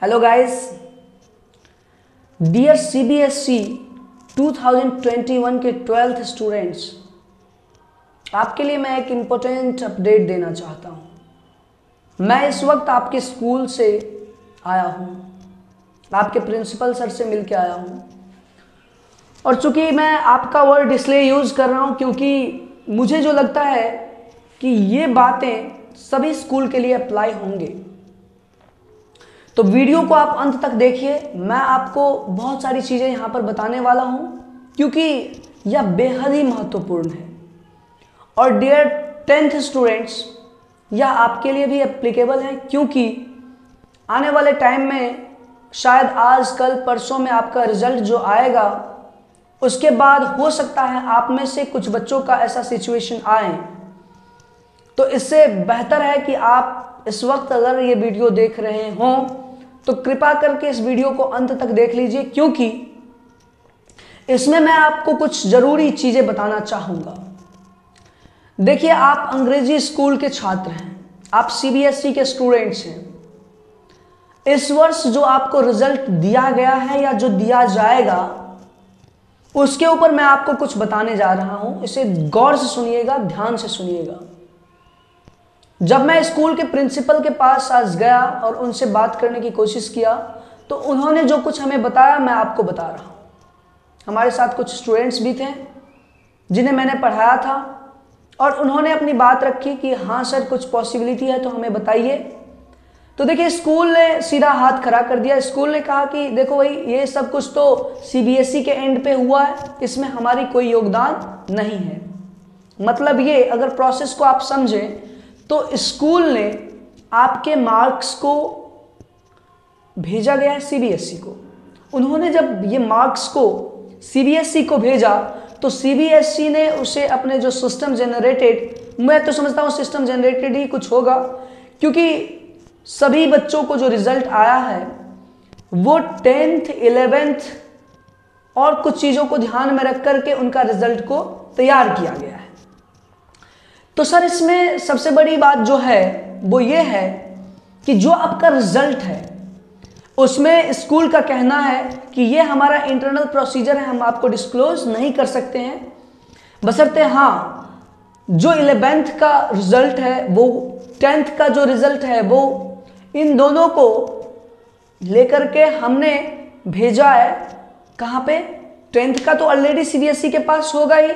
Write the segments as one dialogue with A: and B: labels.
A: Hello guys, dear CBSE 2021 के 12th students, आपके लिए मैं एक इम्पोर्टेंट अपडेट देना चाहता हूँ। मैं इस वक्त आपके स्कूल से आया हूँ, आपके प्रिंसिपल सर से मिल के आया हूँ। और चूँकि मैं आपका वर्ड इसलिए यूज़ कर रहा हूँ क्योंकि मुझे जो लगता है कि ये बातें सभी स्कूल के लिए अप्लाई होंगे। तो वीडियो को आप अंत तक देखिए। मैं आपको बहुत सारी चीज़ें यहाँ पर बताने वाला हूँ क्योंकि यह बेहद ही महत्वपूर्ण है। और डियर 10th स्टूडेंट्स, यह आपके लिए भी एप्लीकेबल है क्योंकि आने वाले टाइम में शायद आज कल परसों में आपका रिजल्ट जो आएगा उसके बाद हो सकता है आप में से कुछ बच्चों का ऐसा सिचुएशन आए। तो इससे बेहतर है कि आप इस वक्त अगर ये वीडियो देख रहे हों तो कृपया करके इस वीडियो को अंत तक देख लीजिए क्योंकि इसमें मैं आपको कुछ जरूरी चीजें बताना चाहूंगा। देखिए, आप अंग्रेजी स्कूल के छात्र हैं, आप सीबीएसई के स्टूडेंट्स हैं। इस वर्ष जो आपको रिजल्ट दिया गया है या जो दिया जाएगा उसके ऊपर मैं आपको कुछ बताने जा रहा हूं। इसे गौर से सुनिएगा, ध्यान से सुनिएगा। जब मैं स्कूल के प्रिंसिपल के पास आज गया और उनसे बात करने की कोशिश किया तो उन्होंने जो कुछ हमें बताया मैं आपको बता रहा हूँ। हमारे साथ कुछ स्टूडेंट्स भी थे जिन्हें मैंने पढ़ाया था और उन्होंने अपनी बात रखी कि हाँ सर, कुछ पॉसिबिलिटी है तो हमें बताइए। तो देखिए, स्कूल ने सीधा हाथ खड़ा कर दिया। स्कूल ने कहा कि देखो भाई, ये सब कुछ तो सीबीएसई के एंड पे हुआ है, इसमें हमारी कोई योगदान नहीं है। मतलब ये, अगर प्रोसेस को आप समझें तो स्कूल ने आपके मार्क्स को भेजा गया है सीबीएसई को। उन्होंने जब ये मार्क्स को सीबीएसई को भेजा तो सीबीएसई ने उसे अपने जो सिस्टम जनरेटेड, मैं तो समझता हूँ सिस्टम जनरेटेड ही कुछ होगा क्योंकि सभी बच्चों को जो रिजल्ट आया है वो 10th 11th और कुछ चीज़ों को ध्यान में रख करके उनका रिजल्ट को तैयार किया गया है। तो सर, इसमें सबसे बड़ी बात जो है वो ये है कि जो आपका रिजल्ट है उसमें स्कूल का कहना है कि ये हमारा इंटरनल प्रोसीजर है, हम आपको डिस्क्लोज नहीं कर सकते हैं, बशर्ते हाँ जो 11th का रिजल्ट है वो 10th का जो रिजल्ट है वो इन दोनों को लेकर के हमने भेजा है। कहाँ पे? 10th का तो ऑलरेडी सीबीएसई के पास होगा ही,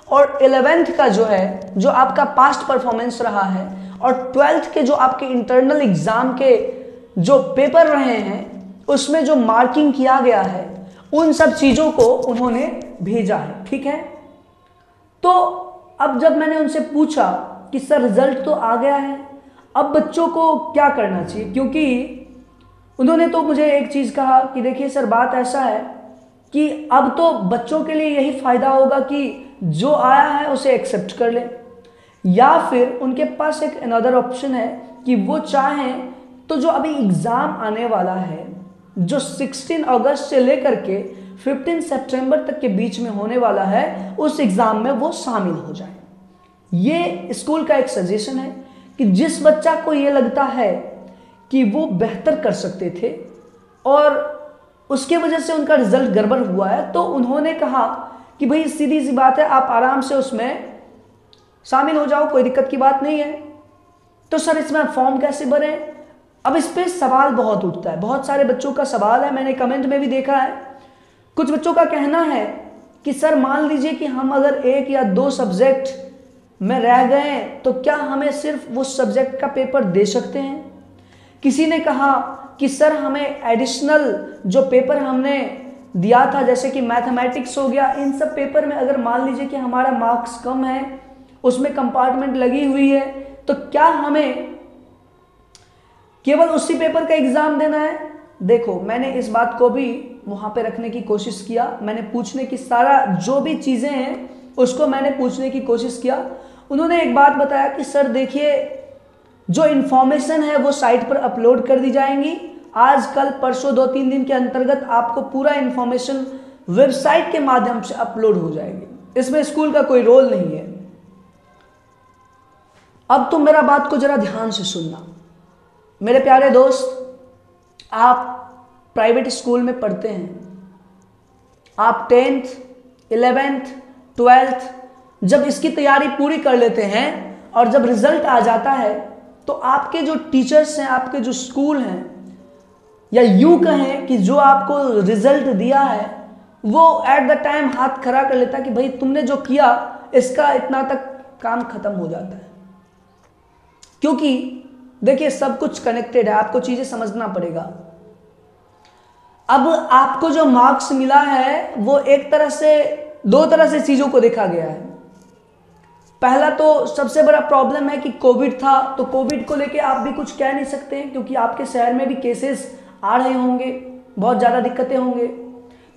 A: और 11th का जो है, जो आपका पास्ट परफॉर्मेंस रहा है, और 12th के जो आपके इंटरनल एग्जाम के जो पेपर रहे हैं उसमें जो मार्किंग किया गया है उन सब चीज़ों को उन्होंने भेजा है। ठीक है, तो अब जब मैंने उनसे पूछा कि सर रिजल्ट तो आ गया है, अब बच्चों को क्या करना चाहिए, क्योंकि उन्होंने तो मुझे एक चीज़ कहा कि देखिए सर, बात ऐसा है कि अब तो बच्चों के लिए यही फ़ायदा होगा कि जो आया है उसे एक्सेप्ट कर ले, या फिर उनके पास एक अनदर ऑप्शन है कि वो चाहें तो जो अभी एग्ज़ाम आने वाला है, जो 16 अगस्त से लेकर के 15 सितंबर तक के बीच में होने वाला है, उस एग्ज़ाम में वो शामिल हो जाए। ये स्कूल का एक सजेशन है कि जिस बच्चा को ये लगता है कि वो बेहतर कर सकते थे और उसके वजह से उनका रिजल्ट गड़बड़ हुआ है, तो उन्होंने कहा कि भाई सीधी सी बात है, आप आराम से उसमें शामिल हो जाओ, कोई दिक्कत की बात नहीं है। तो सर, इसमें फॉर्म कैसे भरें? अब इस पे सवाल बहुत उठता है, बहुत सारे बच्चों का सवाल है, मैंने कमेंट में भी देखा है। कुछ बच्चों का कहना है कि सर मान लीजिए कि हम अगर 1 या 2 सब्जेक्ट में रह गए तो क्या हमें सिर्फ वो सब्जेक्ट का पेपर दे सकते हैं? किसी ने कहा कि सर हमें एडिशनल जो पेपर हमने दिया था, जैसे कि मैथमेटिक्स हो गया, इन सब पेपर में अगर मान लीजिए कि हमारा मार्क्स कम है, उसमें कंपार्टमेंट लगी हुई है, तो क्या हमें केवल उसी पेपर का एग्जाम देना है? देखो, मैंने इस बात को भी वहां पे रखने की कोशिश किया, मैंने पूछने की सारा जो भी चीजें हैं उसको मैंने पूछने की कोशिश किया। उन्होंने एक बात बताया कि सर देखिए, जो इन्फॉर्मेशन है वो साइट पर अपलोड कर दी जाएंगी, आज कल परसों 2-3 दिन के अंतर्गत आपको पूरा इन्फॉर्मेशन वेबसाइट के माध्यम से अपलोड हो जाएगी, इसमें स्कूल का कोई रोल नहीं है। अब तुम मेरा बात को जरा ध्यान से सुनना मेरे प्यारे दोस्त। आप प्राइवेट स्कूल में पढ़ते हैं, आप 10th 11th 12th जब इसकी तैयारी पूरी कर लेते हैं और जब रिजल्ट आ जाता है तो आपके जो टीचर्स हैं, आपके जो स्कूल हैं, या यूं कहें कि जो आपको रिजल्ट दिया है वो एट द टाइम हाथ खड़ा कर लेता है कि भाई तुमने जो किया इसका इतना तक काम खत्म हो जाता है। क्योंकि देखिए सब कुछ कनेक्टेड है, आपको चीजें समझना पड़ेगा। अब आपको जो मार्क्स मिला है वो एक तरह से, दो तरह से चीजों को देखा गया है। पहला तो सबसे बड़ा प्रॉब्लम है कि कोविड था, तो कोविड को लेके आप भी कुछ कह नहीं सकते हैं क्योंकि आपके शहर में भी केसेस आ रहे होंगे, बहुत ज़्यादा दिक्कतें होंगे।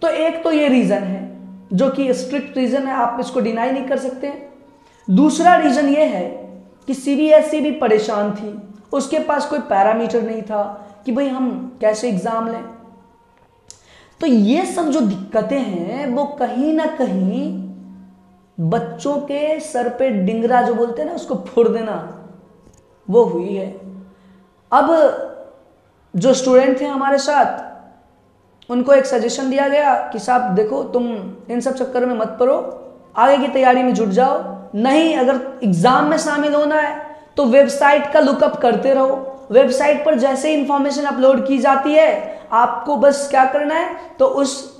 A: तो एक तो ये रीज़न है जो कि स्ट्रिक्ट रीज़न है, आप इसको डिनाई नहीं कर सकते। दूसरा रीज़न ये है कि सीबीएसई भी परेशान थी, उसके पास कोई पैरामीटर नहीं था कि भाई हम कैसे एग्ज़ाम लें। तो ये सब जो दिक्कतें हैं वो कहीं ना कहीं बच्चों के सर पे डिंगरा जो बोलते हैं ना, उसको फोड़ देना, वो हुई है। अब जो स्टूडेंट थे हमारे साथ उनको एक सजेशन दिया गया कि साहब देखो तुम इन सब चक्कर में मत पड़ो, आगे की तैयारी में जुट जाओ, नहीं अगर एग्जाम में शामिल होना है तो वेबसाइट का लुकअप करते रहो। वेबसाइट पर जैसे इंफॉर्मेशन अपलोड की जाती है आपको बस क्या करना है, तो उस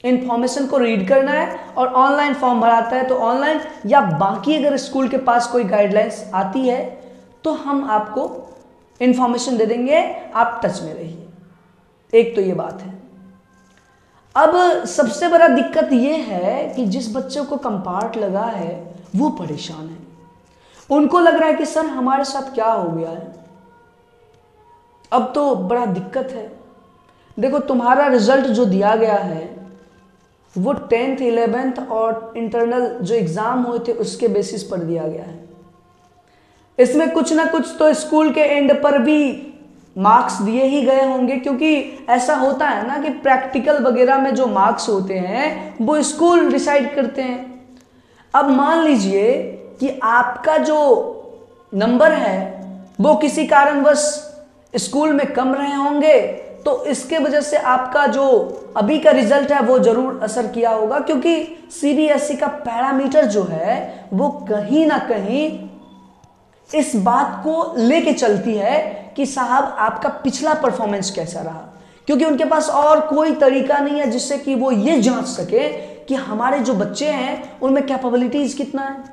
A: इंफॉर्मेशन को रीड करना है, और ऑनलाइन फॉर्म भराता है तो ऑनलाइन, या बाकी अगर स्कूल के पास कोई गाइडलाइंस आती है तो हम आपको इंफॉर्मेशन दे देंगे, आप टच में रहिए। एक तो ये बात है। अब सबसे बड़ा दिक्कत ये है कि जिस बच्चे को कंपार्ट लगा है वो परेशान है, उनको लग रहा है कि सर हमारे साथ क्या हो गया है। अब तो बड़ा दिक्कत है। देखो तुम्हारा रिजल्ट जो दिया गया है वो 10th 11th और इंटरनल जो एग्जाम हुए थे उसके बेसिस पर दिया गया है। इसमें कुछ ना कुछ तो स्कूल के एंड पर भी मार्क्स दिए ही गए होंगे, क्योंकि ऐसा होता है ना कि प्रैक्टिकल वगैरह में जो मार्क्स होते हैं वो स्कूल डिसाइड करते हैं। अब मान लीजिए कि आपका जो नंबर है वो किसी कारणवश स्कूल में कम रहे होंगे, तो इसके वजह से आपका जो अभी का रिजल्ट है वो जरूर असर किया होगा, क्योंकि सीबीएसई का पैरामीटर जो है वो कहीं ना कहीं इस बात को लेके चलती है कि साहब आपका पिछला परफॉर्मेंस कैसा रहा, क्योंकि उनके पास और कोई तरीका नहीं है जिससे कि वो ये जांच सके कि हमारे जो बच्चे हैं उनमें कैपेबिलिटीज कितना है।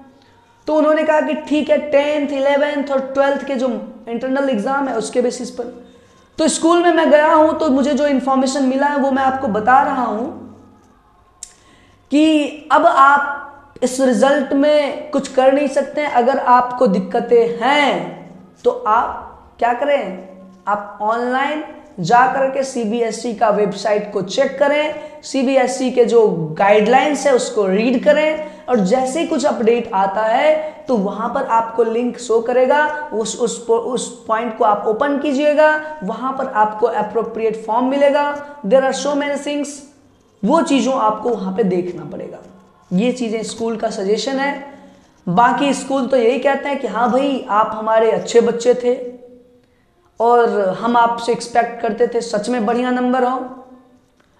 A: तो उन्होंने कहा कि ठीक है 10th 11th और 12th के जो इंटरनल एग्जाम है उसके बेसिस पर। तो स्कूल में मैं गया हूं तो मुझे जो इंफॉर्मेशन मिला है वो मैं आपको बता रहा हूं कि अब आप इस रिजल्ट में कुछ कर नहीं सकते हैं। अगर आपको दिक्कतें हैं तो आप क्या करें, आप ऑनलाइन जा करके सीबीएसई का वेबसाइट को चेक करें, सीबीएसई के जो गाइडलाइंस है उसको रीड करें, और जैसे ही कुछ अपडेट आता है तो वहां पर आपको लिंक शो करेगा, उस पॉइंट को आप ओपन कीजिएगा, वहां पर आपको अप्रोप्रिएट फॉर्म मिलेगा। There are so many things, वो चीज़ों आपको वहां पे देखना पड़ेगा। ये चीज़ें स्कूल का सजेशन है। बाकी स्कूल तो यही कहते हैं कि हाँ भाई आप हमारे अच्छे बच्चे थे और हम आपसे एक्सपेक्ट करते थे सच में बढ़िया नंबर हो।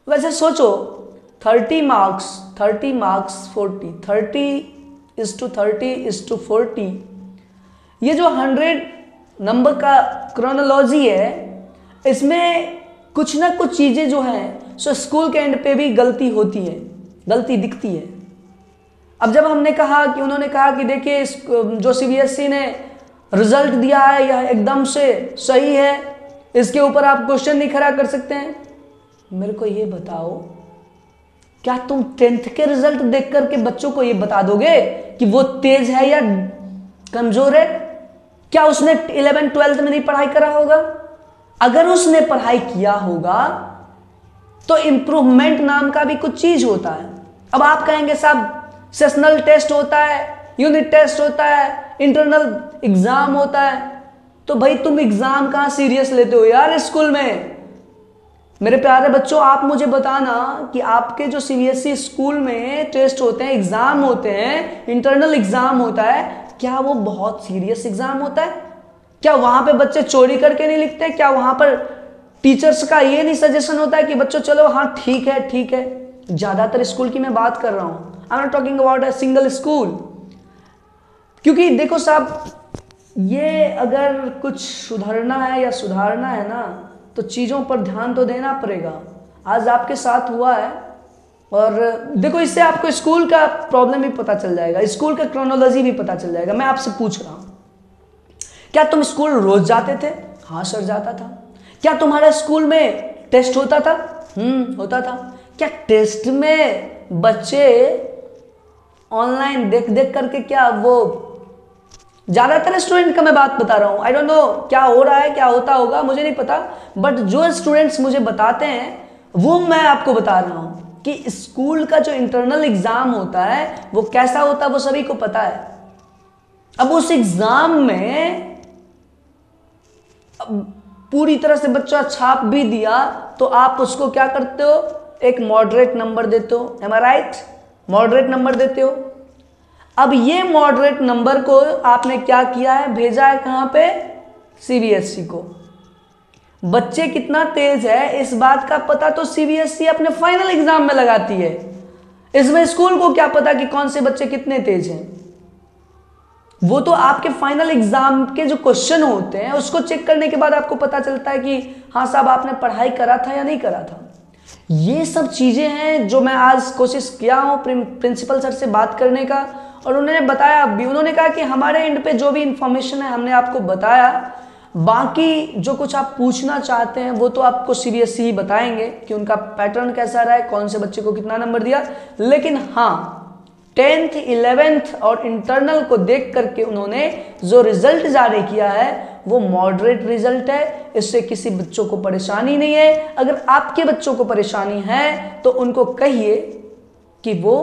A: वैसे सोचो 30 मार्क्स 40 30:30:40, ये जो 100 नंबर का क्रोनोलॉजी है इसमें कुछ ना कुछ चीज़ें जो हैं सो स्कूल के एंड पे भी गलती होती है, गलती दिखती है। अब जब हमने कहा कि उन्होंने कहा कि देखिए जो सीबीएसई ने रिजल्ट दिया है यह एकदम से सही है, इसके ऊपर आप क्वेश्चन नहीं खड़ा कर सकते हैं। मेरे को ये बताओ, क्या तुम 10th के रिजल्ट देख करके बच्चों को ये बता दोगे कि वो तेज है या कमजोर है? क्या उसने 11th 12th में नहीं पढ़ाई करा होगा? अगर उसने पढ़ाई किया होगा तो इंप्रूवमेंट नाम का भी कुछ चीज होता है। अब आप कहेंगे साहब सेशनल टेस्ट होता है, यूनिट टेस्ट होता है, इंटरनल एग्जाम होता है, तो भाई तुम एग्जाम कहां सीरियस लेते हो यार स्कूल में। मेरे प्यारे बच्चों आप मुझे बताना कि आपके जो सीबीएसई स्कूल में टेस्ट होते हैं, एग्जाम होते हैं, इंटरनल एग्जाम होता है, क्या वो बहुत सीरियस एग्जाम होता है? क्या वहां पे बच्चे चोरी करके नहीं लिखते? क्या वहां पर टीचर्स का ये नहीं सजेशन होता है कि बच्चों चलो हाँ ठीक है ठीक है। ज़्यादातर स्कूल की मैं बात कर रहा हूँ, I am not talking about a single school. क्योंकि देखो साहब, ये अगर कुछ सुधरना है या सुधारना है ना, तो चीज़ों पर ध्यान तो देना पड़ेगा। आज आपके साथ हुआ है, और देखो इससे आपको स्कूल का प्रॉब्लम भी पता चल जाएगा, स्कूल का क्रोनोलॉजी भी पता चल जाएगा। मैं आपसे पूछ रहा हूँ, क्या तुम स्कूल रोज जाते थे? हाँ सर जाता था। क्या तुम्हारे स्कूल में टेस्ट होता था? होता था। क्या टेस्ट में बच्चे ऑनलाइन देख देख करके, क्या वो ज्यादातर स्टूडेंट का मैं बात बता रहा हूँ, आई डोंट नो क्या हो रहा है क्या होता होगा मुझे नहीं पता, बट जो स्टूडेंट्स मुझे बताते हैं वो मैं आपको बता रहा हूँ कि स्कूल का जो इंटरनल एग्जाम होता है वो कैसा होता है वो सभी को पता है। अब उस एग्जाम में पूरी तरह से बच्चा छाप भी दिया तो आप उसको क्या करते हो, एक मॉडरेट नंबर देते हो, एम आई राइट? मॉडरेट नंबर देते हो। अब ये मॉडरेट नंबर को आपने क्या किया है, भेजा है कहां पे? सीबीएसई को। बच्चे कितना तेज है इस बात का पता तो सीबीएसई अपने फाइनल एग्जाम में लगाती है। इसमें स्कूल को क्या पता कि कौन से बच्चे कितने तेज हैं? वो तो आपके फाइनल एग्जाम के जो क्वेश्चन होते हैं उसको चेक करने के बाद आपको पता चलता है कि हाँ साहब आपने पढ़ाई करा था या नहीं करा था। ये सब चीजें हैं जो मैं आज कोशिश किया हूं प्रिंसिपल सर से बात करने का, और उन्होंने बताया भी, उन्होंने कहा कि हमारे एंड पे जो भी इंफॉर्मेशन है हमने आपको बताया, बाकी जो कुछ आप पूछना चाहते हैं वो तो आपको सीबीएसई ही बताएंगे कि उनका पैटर्न कैसा रहा है, कौन से बच्चे को कितना नंबर दिया। लेकिन हाँ 10th 11th और इंटरनल को देख करके उन्होंने जो रिजल्ट जारी किया है वो मॉडरेट रिजल्ट है, इससे किसी बच्चों को परेशानी नहीं है। अगर आपके बच्चों को परेशानी है तो उनको कहिए कि वो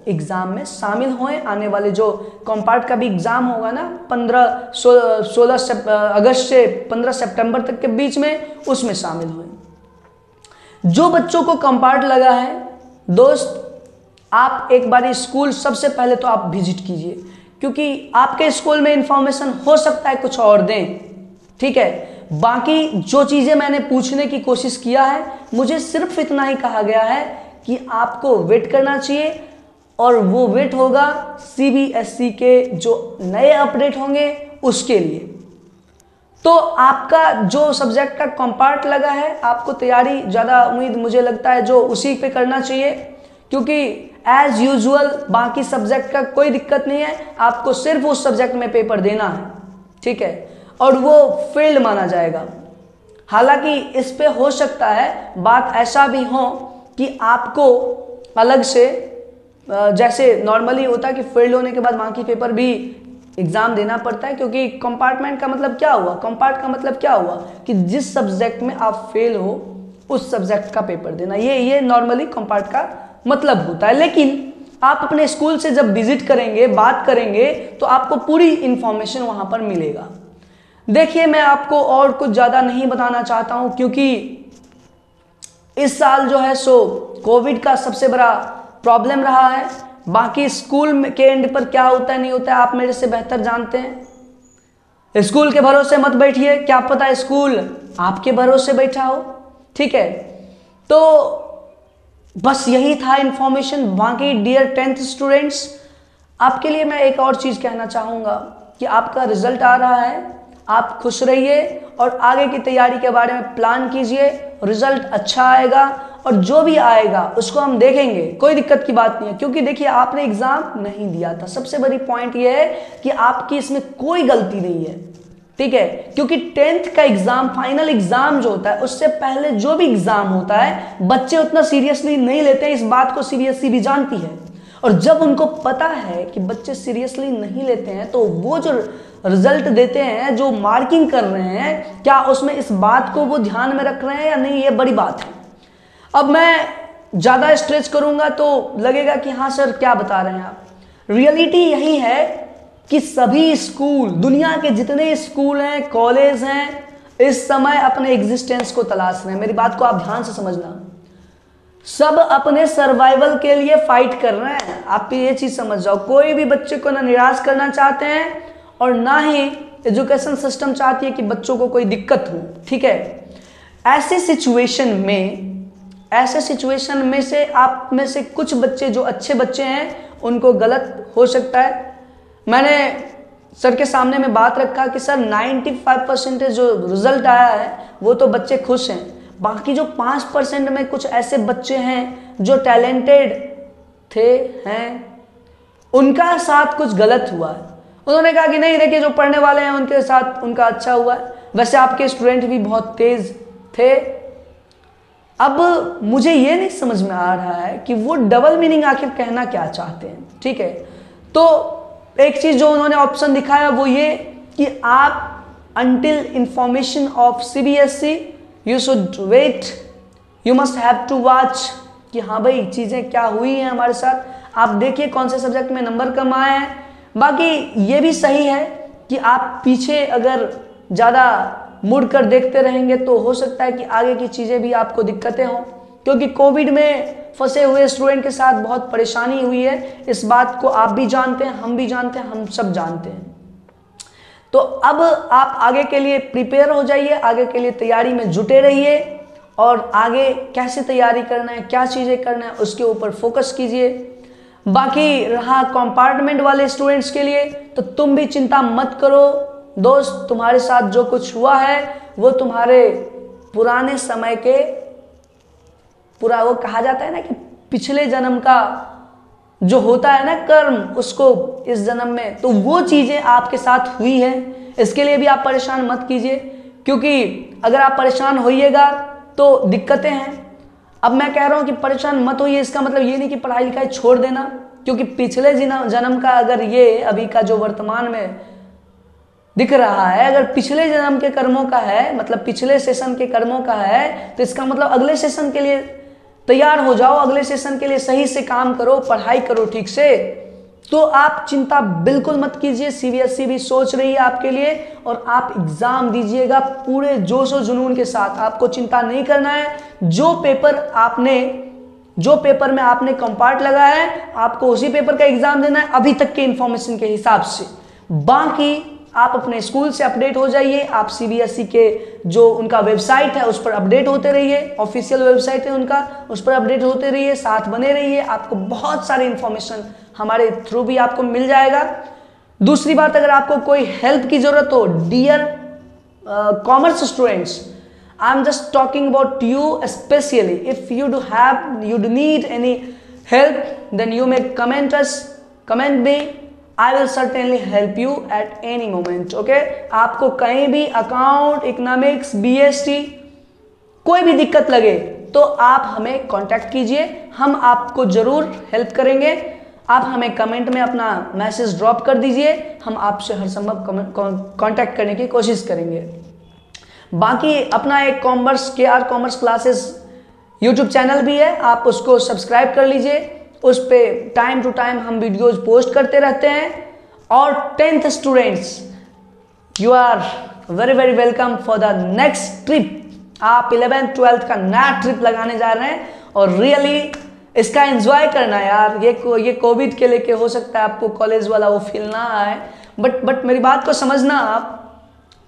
A: एग्जाम में शामिल हों। आने वाले जो कॉम्पार्ट का भी एग्जाम होगा ना 16 अगस्त से 15 सितंबर तक के बीच में, उसमें शामिल हों। जो बच्चों को कॉम्पार्ट लगा है दोस्त, आप एक बार स्कूल सबसे पहले तो आप विजिट कीजिए, क्योंकि आपके स्कूल में इंफॉर्मेशन हो सकता है कुछ और दें, ठीक है। बाकी जो चीजें मैंने पूछने की कोशिश किया है, मुझे सिर्फ इतना ही कहा गया है कि आपको वेट करना चाहिए, और वो वेट होगा सीबीएसई के जो नए अपडेट होंगे उसके लिए। तो आपका जो सब्जेक्ट का कॉम्पार्ट लगा है, आपको तैयारी ज़्यादा उम्मीद मुझे लगता है जो उसी पे करना चाहिए, क्योंकि एज यूजुअल बाकी सब्जेक्ट का कोई दिक्कत नहीं है, आपको सिर्फ उस सब्जेक्ट में पेपर देना है, ठीक है, और वो फील्ड माना जाएगा। हालांकि इस पे हो सकता है बात ऐसा भी हो कि आपको अलग से, जैसे नॉर्मली होता है कि फील्ड होने के बाद बाकी पेपर भी एग्जाम देना पड़ता है, क्योंकि कंपार्टमेंट का मतलब क्या हुआ, कंपार्ट का मतलब क्या हुआ कि जिस सब्जेक्ट में आप फेल हो उस सब्जेक्ट का पेपर देना, ये नॉर्मली कंपार्ट का मतलब होता है। लेकिन आप अपने स्कूल से जब विजिट करेंगे, बात करेंगे, तो आपको पूरी इंफॉर्मेशन वहां पर मिलेगा। देखिए मैं आपको और कुछ ज्यादा नहीं बताना चाहता हूं, क्योंकि इस साल जो है सो कोविड का सबसे बड़ा प्रॉब्लम रहा है। बाकी स्कूल के एंड पर क्या होता है नहीं होता है आप मेरे से बेहतर जानते हैं। स्कूल के भरोसे मत बैठिए, क्या पता स्कूल आपके भरोसे बैठा हो, ठीक है। तो बस यही था इंफॉर्मेशन। बाकी डियर 10th स्टूडेंट्स, आपके लिए मैं एक और चीज कहना चाहूंगा कि आपका रिजल्ट आ रहा है, आप खुश रहिए और आगे की तैयारी के बारे में प्लान कीजिए। रिजल्ट अच्छा आएगा और जो भी आएगा उसको हम देखेंगे, कोई दिक्कत की बात नहीं है, क्योंकि देखिए आपने एग्जाम नहीं दिया था। सबसे बड़ी पॉइंट यह है कि आपकी इसमें कोई गलती नहीं है, ठीक है, क्योंकि 10th का एग्जाम, फाइनल एग्जाम जो होता है, उससे पहले जो भी एग्जाम होता है बच्चे उतना सीरियसली नहीं लेते हैं। इस बात को सीबीएसई भी जानती है, और जब उनको पता है कि बच्चे सीरियसली नहीं लेते हैं तो वो जो रिजल्ट देते हैं, जो मार्किंग कर रहे हैं, क्या उसमें इस बात को वो ध्यान में रख रहे हैं या नहीं, ये बड़ी बात है। अब मैं ज़्यादा स्ट्रेच करूंगा तो लगेगा कि हाँ सर क्या बता रहे हैं आप। रियलिटी यही है कि सभी स्कूल, दुनिया के जितने स्कूल हैं, कॉलेज हैं, इस समय अपने एग्जिस्टेंस को तलाश रहे हैं। मेरी बात को आप ध्यान से समझना, सब अपने सर्वाइवल के लिए फाइट कर रहे हैं। आप ये चीज समझ जाओ, कोई भी बच्चे को ना निराश करना चाहते हैं और ना ही एजुकेशन सिस्टम चाहती है कि बच्चों को कोई दिक्कत हो, ठीक है। ऐसे सिचुएशन में से आप में से कुछ बच्चे जो अच्छे बच्चे हैं उनको गलत हो सकता है। मैंने सर के सामने में बात रखा कि सर 95% जो रिजल्ट आया है वो तो बच्चे खुश हैं, बाकी जो 5% में कुछ ऐसे बच्चे हैं जो टैलेंटेड हैं, उनका साथ कुछ गलत हुआ है। उन्होंने कहा कि नहीं देखिए, जो पढ़ने वाले हैं उनके साथ उनका अच्छा हुआ है, वैसे आपके स्टूडेंट भी बहुत तेज थे। अब मुझे ये नहीं समझ में आ रहा है कि वो डबल मीनिंग आखिर कहना क्या चाहते हैं। ठीक है, तो एक चीज जो उन्होंने ऑप्शन दिखाया वो ये कि आप until information of CBSE you should wait, you must have to watch कि हाँ भाई चीजें क्या हुई हैं हमारे साथ, आप देखिए कौन से सब्जेक्ट में नंबर कम आए हैं। बाकी ये भी सही है कि आप पीछे अगर ज़्यादा मुड़ कर देखते रहेंगे तो हो सकता है कि आगे की चीज़ें भी आपको दिक्कतें हों, क्योंकि कोविड में फंसे हुए स्टूडेंट के साथ बहुत परेशानी हुई है। इस बात को आप भी जानते हैं, हम भी जानते हैं, हम सब जानते हैं। तो अब आप आगे के लिए प्रिपेयर हो जाइए, आगे के लिए तैयारी में जुटे रहिए और आगे कैसे तैयारी करना है, क्या चीज़ें करना है, उसके ऊपर फोकस कीजिए। बाकी रहा कंपार्टमेंट वाले स्टूडेंट्स के लिए, तो तुम भी चिंता मत करो दोस्त, तुम्हारे साथ जो कुछ हुआ है वो तुम्हारे पुराने समय के पूरा, वो कहा जाता है ना कि पिछले जन्म का जो होता है ना कर्म, उसको इस जन्म में, तो वो चीज़ें आपके साथ हुई हैं। इसके लिए भी आप परेशान मत कीजिए, क्योंकि अगर आप परेशान होइएगा तो दिक्कतें हैं। अब मैं कह रहा हूँ कि परेशान मत होइए, इसका मतलब ये नहीं कि पढ़ाई लिखाई छोड़ देना, क्योंकि पिछले जन्म का अगर ये अभी का जो वर्तमान में दिख रहा है, अगर पिछले जन्म के कर्मों का है, मतलब पिछले सेशन के कर्मों का है, तो इसका मतलब अगले सेशन के लिए तैयार हो जाओ, अगले सेशन के लिए सही से काम करो, पढ़ाई करो ठीक से। तो आप चिंता बिल्कुल मत कीजिए, CBSE भी सोच रही है आपके लिए और आप एग्जाम दीजिएगा पूरे जोश और जुनून के साथ। आपको चिंता नहीं करना है, जो पेपर में आपने कंपार्ट लगाया है आपको उसी पेपर का एग्जाम देना है अभी तक के इंफॉर्मेशन के हिसाब से। बाकी आप अपने स्कूल से अपडेट हो जाइए, आप CBSE के जो उनका वेबसाइट है उस पर अपडेट होते रहिए, ऑफिशियल वेबसाइट है उनका, उस पर अपडेट होते रहिए, साथ बने रहिए, आपको बहुत सारी इंफॉर्मेशन हमारे थ्रू भी आपको मिल जाएगा। दूसरी बात, अगर आपको कोई हेल्प की जरूरत हो, dear commerce students, I am just talking about you specially, if you do need any help then you may comment me, I will certainly help you at any moment, okay? आपको कहीं भी account, economics, BST कोई भी दिक्कत लगे तो आप हमें कांटेक्ट कीजिए, हम आपको जरूर हेल्प करेंगे। आप हमें कमेंट में अपना मैसेज ड्रॉप कर दीजिए, हम आपसे हर संभव कांटेक्ट करने की कोशिश करेंगे। बाकी अपना एक KR commerce classes YouTube channel भी है, आप उसको सब्सक्राइब कर लीजिए, उस पे टाइम टू टाइम हम वीडियोज पोस्ट करते रहते हैं। और 10th students, you are very very welcome for the next trip. आप 11th 12th का नया ट्रिप लगाने जा रहे हैं और रियली इसका एंजॉय करना है यार। ये कोविड के लेके हो सकता है आपको कॉलेज वाला वो फील ना आए, बट मेरी बात को समझना,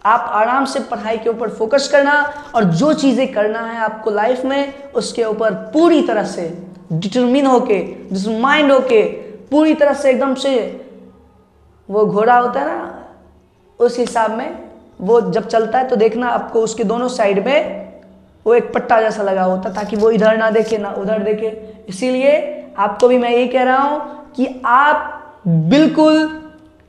A: आप आराम से पढ़ाई के ऊपर फोकस करना और जो चीज़ें करना है आपको लाइफ में उसके ऊपर पूरी तरह से डिटरमिन होके, डिटरमाइंड होके, पूरी तरह से एकदम से, वो घोड़ा होता है ना उस हिसाब में वो जब चलता है तो देखना आपको उसके दोनों साइड में वो एक पट्टा जैसा लगा होता है, ताकि वो इधर ना देखे ना उधर देखे। इसीलिए आपको भी मैं यही कह रहा हूं कि आप बिल्कुल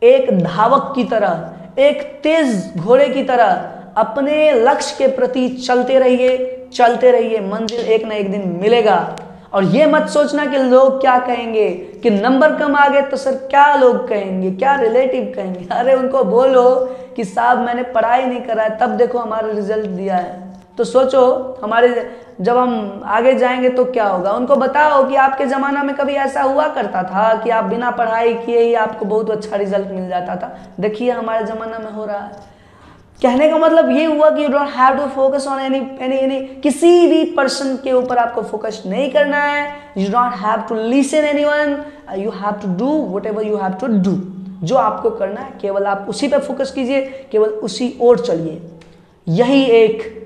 A: एक धावक की तरह, एक तेज घोड़े की तरह अपने लक्ष्य के प्रति चलते रहिए, मंजिल एक ना एक दिन मिलेगा। और ये मत सोचना कि लोग क्या कहेंगे, कि नंबर कम आ गए तो सर क्या लोग कहेंगे, क्या रिलेटिव कहेंगे। अरे उनको बोलो कि साहब मैंने पढ़ाई नहीं करा है, तब देखो हमारा रिजल्ट दिया है। तो सोचो हमारे जब हम आगे जाएंगे तो क्या होगा। उनको बताओ कि आपके ज़माना में कभी ऐसा हुआ करता था कि आप बिना पढ़ाई किए ही आपको बहुत अच्छा रिजल्ट मिल जाता था, देखिए हमारे ज़माना में हो रहा है। कहने का मतलब ये हुआ कि you don't have to focus on any किसी भी पर्सन के ऊपर आपको फोकस नहीं करना है। You don't have to listen anyone, you have to do whatever you have to do. जो आपको करना है केवल आप उसी पे फोकस कीजिए, केवल उसी ओर चलिए। यही एक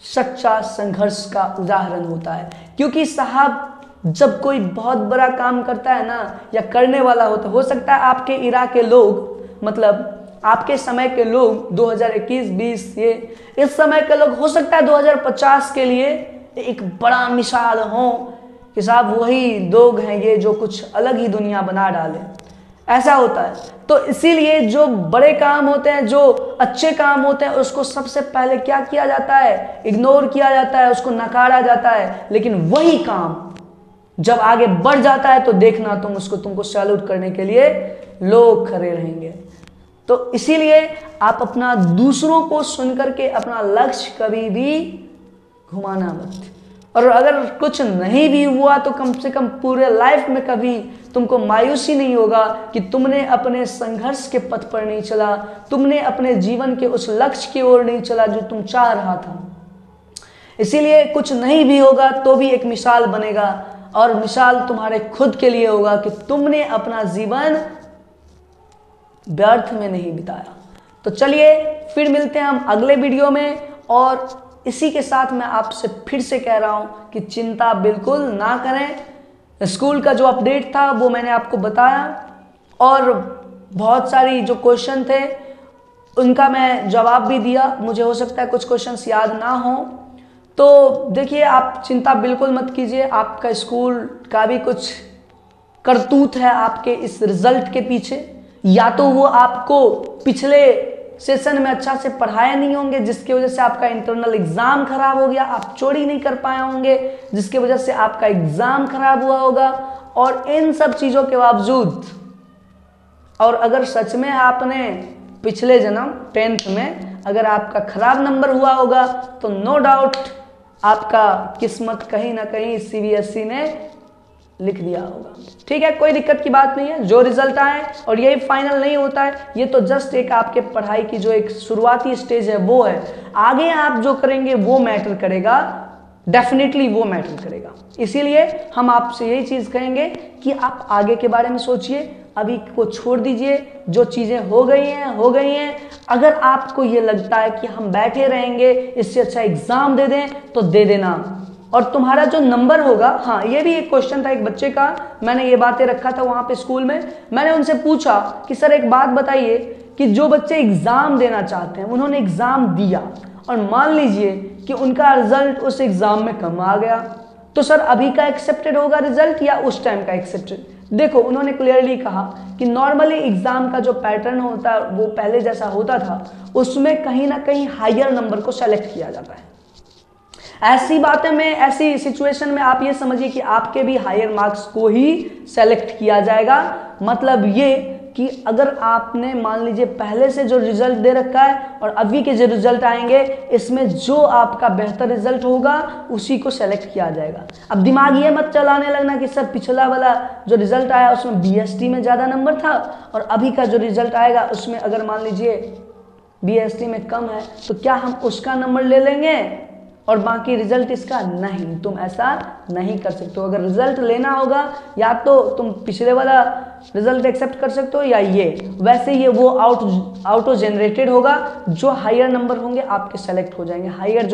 A: सच्चा संघर्ष का उदाहरण होता है। क्योंकि साहब जब कोई बहुत बड़ा काम करता है ना, या करने वाला होता, हो सकता है आपके इरा के लोग, मतलब आपके समय के लोग 2021-20 ये इस समय के लोग हो सकता है 2050 के लिए एक बड़ा मिसाल हो कि साहब वही लोग हैं ये जो कुछ अलग ही दुनिया बना डाले। ऐसा होता है। तो इसीलिए जो बड़े काम होते हैं, जो अच्छे काम होते हैं, उसको सबसे पहले क्या किया जाता है? इग्नोर किया जाता है, उसको नकारा जाता है। लेकिन वही काम जब आगे बढ़ जाता है तो देखना तुमको सैल्यूट करने के लिए लोग खड़े रहेंगे। तो इसीलिए आप अपना दूसरों को सुनकर के अपना लक्ष्य कभी भी घुमाना मत। और अगर कुछ नहीं भी हुआ तो कम से कम पूरे लाइफ में कभी तुमको मायूसी नहीं होगा कि तुमने अपने संघर्ष के पथ पर नहीं चला, तुमने अपने जीवन के उस लक्ष्य की ओर नहीं चला जो तुम चाह रहा था। इसीलिए कुछ नहीं भी होगा तो भी एक मिसाल बनेगा, और मिसाल तुम्हारे खुद के लिए होगा कि तुमने अपना जीवन व्यर्थ में नहीं बिताया। तो चलिए फिर मिलते हैं हम अगले वीडियो में। और इसी के साथ मैं आपसे फिर से कह रहा हूं कि चिंता बिल्कुल ना करें। स्कूल का जो अपडेट था वो मैंने आपको बताया, और बहुत सारी जो क्वेश्चन थे उनका मैं जवाब भी दिया। मुझे हो सकता है कुछ क्वेश्चंस याद ना हो, तो देखिए आप चिंता बिल्कुल मत कीजिए। आपका स्कूल का भी कुछ करतूत है आपके इस रिजल्ट के पीछे। या तो वो आपको पिछले सेशन में अच्छा से पढ़ाए नहीं होंगे जिसकी वजह से आपका इंटरनल एग्जाम खराब हो गया, आप चोरी नहीं कर पाए होंगे जिसकी वजह से आपका एग्जाम खराब हुआ होगा। और इन सब चीज़ों के बावजूद, और अगर सच में आपने पिछले जन्म 10th में अगर आपका खराब नंबर हुआ होगा तो नो डाउट आपका किस्मत कहीं ना कहीं CBSE ने लिख दिया होगा। ठीक है, कोई दिक्कत की बात नहीं है। जो रिजल्ट आए, और यही फाइनल नहीं होता है, ये तो जस्ट एक आपके पढ़ाई की जो एक शुरुआती स्टेज है वो है। आगे आप जो करेंगे वो मैटर करेगा, डेफिनेटली वो मैटर करेगा। इसीलिए हम आपसे यही चीज़ कहेंगे कि आप आगे के बारे में सोचिए, अभी को छोड़ दीजिए। जो चीज़ें हो गई हैं हो गई हैं। अगर आपको ये लगता है कि हम बैठे रहेंगे, इससे अच्छा एग्ज़ाम दे दें तो दे देना। और तुम्हारा जो नंबर होगा, हाँ ये भी एक क्वेश्चन था एक बच्चे का, मैंने ये बातें रखा था वहाँ पे स्कूल में। मैंने उनसे पूछा कि सर एक बात बताइए कि जो बच्चे एग्ज़ाम देना चाहते हैं, उन्होंने एग्ज़ाम दिया और मान लीजिए कि उनका रिजल्ट उस एग्ज़ाम में कम आ गया, तो सर अभी का एक्सेप्टेड होगा रिजल्ट या उस टाइम का एक्सेप्टेड? देखो उन्होंने क्लियरली कहा कि नॉर्मली एग्ज़ाम का जो पैटर्न होता है वो पहले जैसा होता था, उसमें कहीं ना कहीं हायर नंबर को सेलेक्ट किया जाता है। ऐसी बातें में, ऐसी सिचुएशन में आप ये समझिए कि आपके भी हायर मार्क्स को ही सेलेक्ट किया जाएगा। मतलब ये कि अगर आपने मान लीजिए पहले से जो रिजल्ट दे रखा है और अभी के जो रिजल्ट आएंगे, इसमें जो आपका बेहतर रिजल्ट होगा उसी को सेलेक्ट किया जाएगा। अब दिमाग ये मत चलाने लगना कि सर पिछला वाला जो रिजल्ट आया उसमें BST में ज़्यादा नंबर था और अभी का जो रिजल्ट आएगा उसमें अगर मान लीजिए BST में कम है तो क्या हम उसका नंबर ले लेंगे और बाकी रिजल्ट इसका? नहीं, तुम ऐसा नहीं कर सकते हो। अगर रिजल्ट लेना होगा या तो तुम पिछले वाला रिजल्ट एक्सेप्ट कर सकते हो या ये, वैसे ये वो ऑटो जनरेटेड होगा। जो हायर नंबर होंगे आपके सेलेक्ट हो जाएंगे। हायर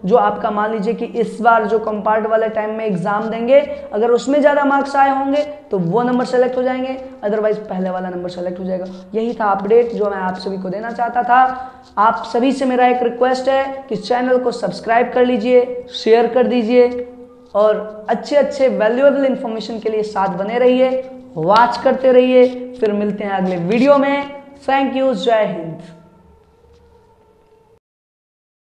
A: जो आपका मान लीजिए कि इस बार जो कंपार्ट वाले टाइम में एग्जाम देंगे, अगर उसमें ज़्यादा मार्क्स आए होंगे तो वो नंबर सेलेक्ट हो जाएंगे, अदरवाइज पहले वाला नंबर सेलेक्ट हो जाएगा। यही था अपडेट जो मैं आप सभी को देना चाहता था। आप सभी से मेरा एक रिक्वेस्ट है कि चैनल को सब्सक्राइब कर लीजिए, शेयर कर दीजिए और अच्छे अच्छे वैल्यूएबल इंफॉर्मेशन के लिए साथ बने रहिए, वॉच करते रहिए। फिर मिलते हैं अगले वीडियो में। थैंक यू, जय हिंद।